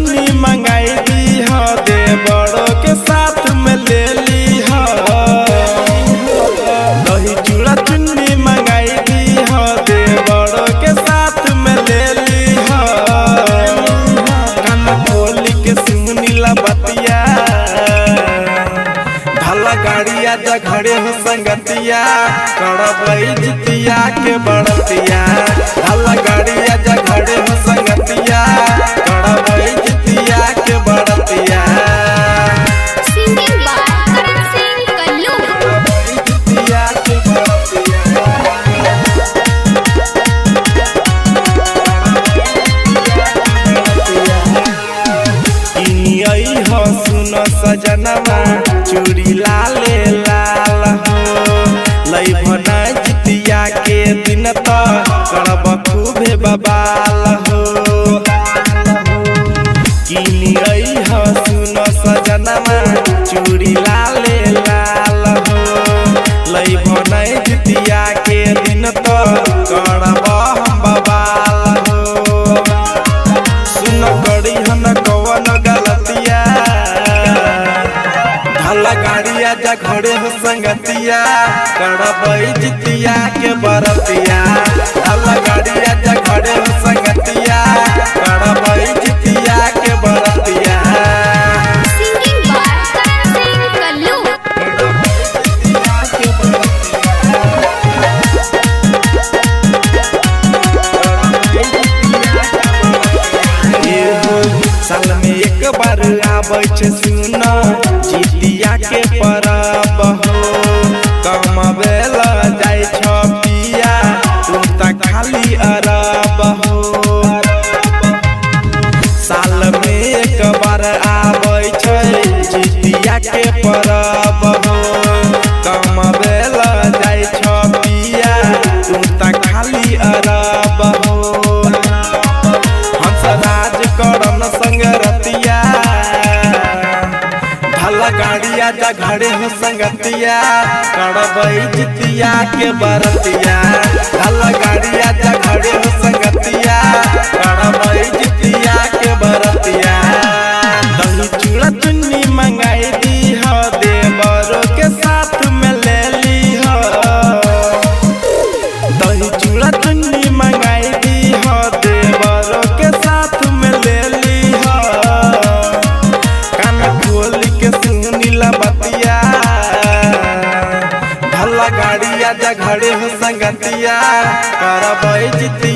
चुन्नी मंगाई दी हो, दे बड़ों के साथ में ले ली हो। दही चूड़ा चुन्नी मंगाई दी हो, दे बड़ों के साथ में ले ली हो। कान खोल के सुनी ला बतिया, ढाला गाड़िया जघड़े हो संगतिया, करबई जितिया के बड़तिया। ढाला गाड़िया जघड़े हो संगतिया, करबई जितिया के बड़तिया। सिंगिंग बाय करण सिंह कल्लू। करबई जितिया के बड़तिया। किनियई हो सुन सजनवा, चूड़ी लाले लाल हो। लइभना जितिया के दिन त करब खूबे बबाल हो। किनियई हो सुन सजनवा, चूड़ी लाले लाल हो। लइभना जितिया के दिन त करब हम बबाल हो। सुन करी हन कवन गलतिया, ढाला गाड़िया जघड़े हो संगतिया, करबई जितिया के बरतिया। ढाला गाड़िया जघड़े हो संगतिया, करबई जितिया के बरतिया। सिंगिंग बाय करण सिंह कल्लू। जितिया के साल में एक बार आबै छै सुन जितिया के परब हो। कमबेल जाय छ पिया, तू त खाली अरब हो। साल में एक बार आबै छै जितिया के परब हो। कमबेल जाय छ पिया, तू त खाली अरब हो। हंसराज करन संग रतिया, ढाला गाड़िया जघड़े हो संगतिया, करबई जितिया के बरतिया। ढाला गाड़िया जघड़े हो संगतिया, करबई जितिया के बरतिया। दही चूड़ा चुन्नी मंगाई दी हो, देवरों के साथ में ले ली हो। दही चूड़ा चुन्नी मंगाई दी हो, देवरों के साथ में ले ली हो। कान खोल के सुनी ला बतिया, ढाला गाड़िया जघड़े हो संगतिया, करबई जितिया